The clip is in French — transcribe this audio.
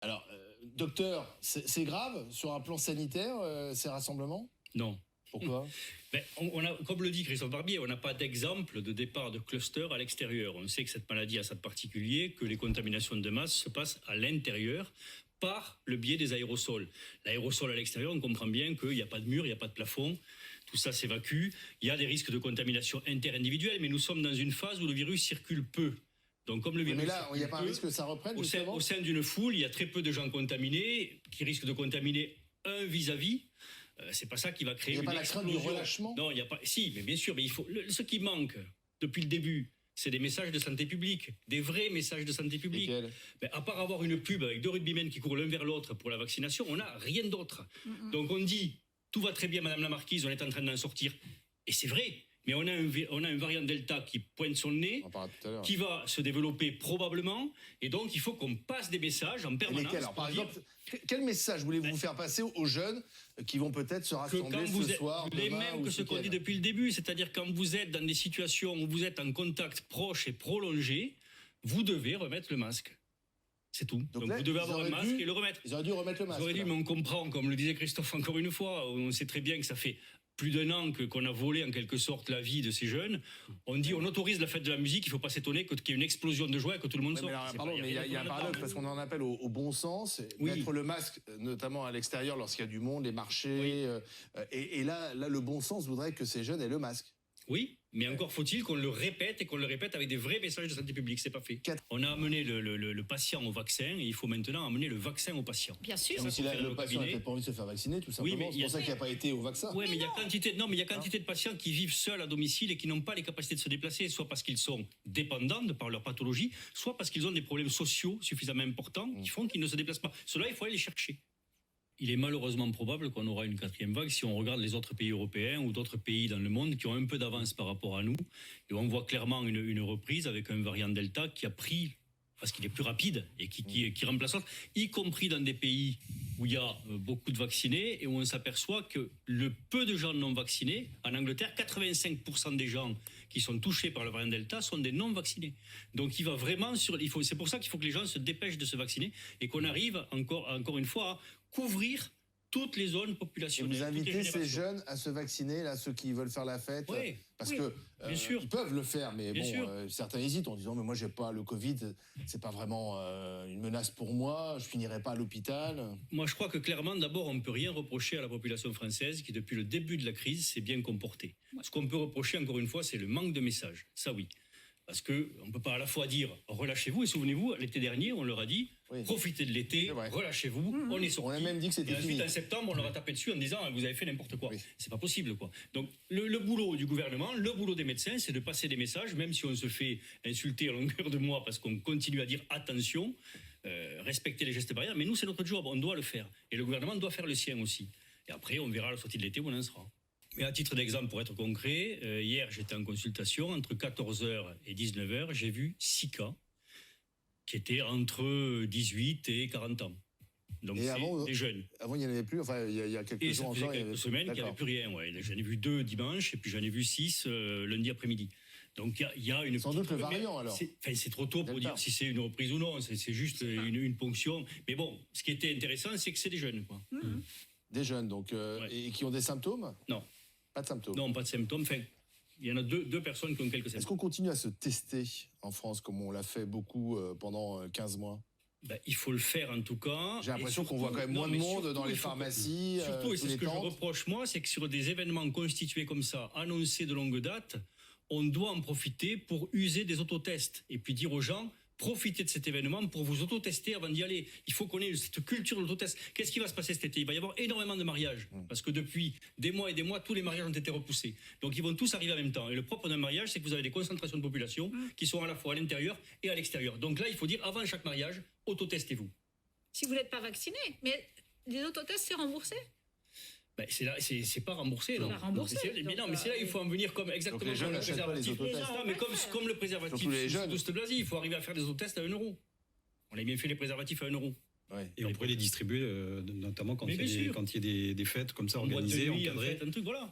Alors, docteur, c'est grave sur un plan sanitaire, ces rassemblements? Non. Pourquoi? Comme le dit Christophe Barbier, on n'a pas d'exemple de départ de cluster à l'extérieur. On sait que cette maladie a ça de particulier, que les contaminations de masse se passent à l'intérieur par le biais des aérosols. L'aérosol à l'extérieur, on comprend bien qu'il n'y a pas de mur, il n'y a pas de plafond, tout ça s'évacue. Il y a des risques de contamination interindividuelle, mais nous sommes dans une phase où le virus circule peu. Donc, comme le virus mais là, il n'y a pas un risque que ça reprenne au sein d'une foule, il y a très peu de gens contaminés qui risquent de contaminer un vis-à-vis. C'est pas ça qui va créer. Il n'y a pas la crainte du relâchement. Non, il n'y a pas. Si, mais bien sûr, mais il faut. Ce qui manque depuis le début, c'est des messages de santé publique, des vrais messages de santé publique. À part avoir une pub avec deux rugbymen qui courent l'un vers l'autre pour la vaccination, on n'a rien d'autre. Donc on dit tout va très bien, Madame la Marquise, on est en train d'en sortir, et c'est vrai. Mais on a un variant Delta qui pointe son nez, qui va se développer probablement, et donc il faut qu'on passe des messages en permanence. Alors, par exemple, quel message voulez-vous faire passer aux jeunes qui vont peut-être se rassembler ce soir, les mêmes que ce qu'on dit depuis le début, c'est-à-dire quand vous êtes dans des situations où vous êtes en contact proche et prolongé, vous devez remettre le masque. C'est tout. Donc là, vous devez avoir un masque et le remettre. Ils auraient dû remettre le masque. Ils auraient dû, mais on comprend, comme le disait Christophe encore une fois, on sait très bien que ça fait plus d'un an qu'on a volé en quelque sorte la vie de ces jeunes. On dit on autorise la fête de la musique, il ne faut pas s'étonner qu'il y ait une explosion de joie et que tout le monde sorte. Pardon, mais il y a un paradoxe parce qu'on en appelle au bon sens, mettre le masque, notamment à l'extérieur lorsqu'il y a du monde, les marchés. Et là, le bon sens voudrait que ces jeunes aient le masque. Oui, mais encore faut-il qu'on le répète et qu'on le répète avec des vrais messages de santé publique. C'est pas fait. On a amené le patient au vaccin et il faut maintenant amener le vaccin au patient. Bien sûr. Mais si le patient n'a peut-être pas envie de se faire vacciner, tout simplement. Oui, c'est pour ça qu'il n'a pas été au vaccin. Oui, mais il y a quantité de patients qui vivent seuls à domicile et qui n'ont pas les capacités de se déplacer, soit parce qu'ils sont dépendants de par leur pathologie, soit parce qu'ils ont des problèmes sociaux suffisamment importants qui font qu'ils ne se déplacent pas. Cela, il faut aller les chercher. Il est malheureusement probable qu'on aura une quatrième vague si on regarde les autres pays européens ou d'autres pays dans le monde qui ont un peu d'avance par rapport à nous. Et on voit clairement une reprise avec un variant Delta qui a pris, parce qu'il est plus rapide et qui remplace l'autre, y compris dans des pays où il y a beaucoup de vaccinés et où on s'aperçoit que le peu de gens non vaccinés, en Angleterre, 85% des gens qui sont touchés par le variant Delta sont des non vaccinés. Donc il va vraiment c'est pour ça qu'il faut que les gens se dépêchent de se vacciner et qu'on arrive encore une fois à couvrir toutes les zones populationnelles. Et vous invitez ces jeunes à se vacciner, là, ceux qui veulent faire la fête, parce que ils peuvent le faire, mais certains hésitent en disant mais moi j'ai pas le Covid, c'est pas vraiment une menace pour moi, je finirai pas à l'hôpital. Moi je crois que clairement d'abord on peut rien reprocher à la population française qui depuis le début de la crise s'est bien comportée. Ce qu'on peut reprocher encore une fois c'est le manque de messages, ça oui. Parce qu'on ne peut pas à la fois dire relâchez-vous, et souvenez-vous, l'été dernier, on leur a dit profitez de l'été, relâchez-vous, on est sorti. On a même dit que c'était fini. Ensuite, en septembre, on leur a tapé dessus en disant vous avez fait n'importe quoi. C'est pas possible, quoi. Donc, le boulot du gouvernement, le boulot des médecins, c'est de passer des messages, même si on se fait insulter à longueur de mois parce qu'on continue à dire attention, respectez les gestes barrières. Mais nous, c'est notre job, on doit le faire. Et le gouvernement doit faire le sien aussi. Et après, on verra à la sortie de l'été où on en sera. Mais à titre d'exemple, pour être concret, hier j'étais en consultation, entre 14h et 19h, j'ai vu 6 cas qui étaient entre 18 et 40 ans. Donc c'est des jeunes. Avant il n'y en avait plus, enfin il y a quelques jours encore. Il y a quelques semaines qu'il n'y avait plus rien. J'en ai vu 2 dimanche et puis j'en ai vu 6 lundi après-midi. Donc il y a une... Sans doute le variant alors. C'est trop tôt pour dire si c'est une reprise ou non, c'est juste une ponction. Mais bon, ce qui était intéressant, c'est que c'est des jeunes, quoi. Des jeunes, donc, et qui ont des symptômes? Non. Pas de symptômes? Non, pas de symptômes. Enfin, il y en a deux personnes qui ont quelques symptômes. Est-ce qu'on continue à se tester en France, comme on l'a fait beaucoup pendant 15 mois? Il faut le faire en tout cas. J'ai l'impression qu'on voit quand même moins de monde dans les pharmacies. Surtout, et c'est ce que je reproche moi, c'est que sur des événements constitués comme ça, annoncés de longue date, on doit en profiter pour user des autotests et puis dire aux gens... Profitez de cet événement pour vous autotester avant d'y aller. Il faut qu'on ait cette culture de l'autotest. Qu'est-ce qui va se passer cet été? Il va y avoir énormément de mariages. Parce que depuis des mois et des mois, tous les mariages ont été repoussés. Donc ils vont tous arriver en même temps. Et le propre d'un mariage, c'est que vous avez des concentrations de population qui sont à la fois à l'intérieur et à l'extérieur. Donc là, il faut dire, avant chaque mariage, autotestez-vous. Si vous n'êtes pas vacciné, mais les autotests, c'est remboursé? C'est pas remboursé, non. Mais non, mais c'est là il faut en venir comme exactement les jeunes comme le préservatif. Mais comme le préservatif, il faut arriver à faire des autotests à 1 €. On a bien fait les préservatifs à 1 €. Et on pourrait les distribuer, notamment quand il y a des fêtes comme ça organisées, encadrées. Un truc, voilà.